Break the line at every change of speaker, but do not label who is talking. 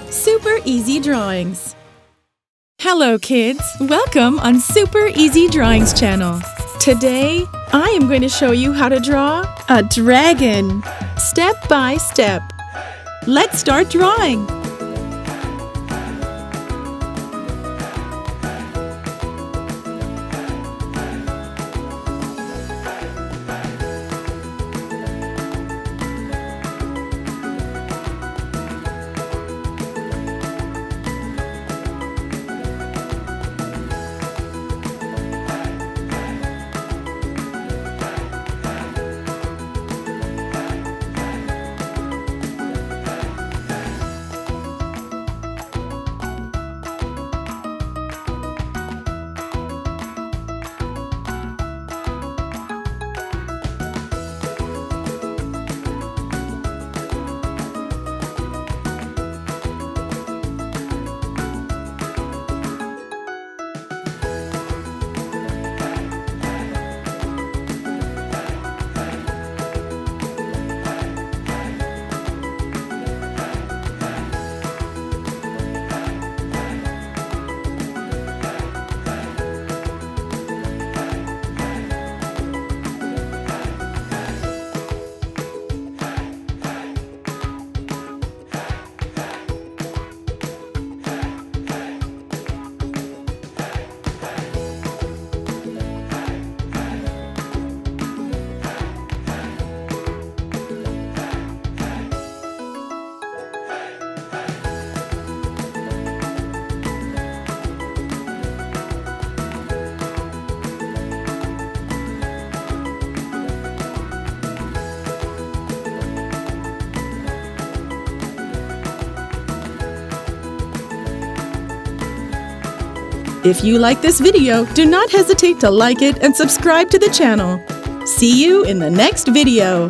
Super Easy Drawings. Hello kids, welcome on Super Easy Drawings channel. Today, I am going to show you how to draw a dragon, step by step. Let's start drawing. If you like this video, do not hesitate to like it and subscribe to the channel. See you in the next video.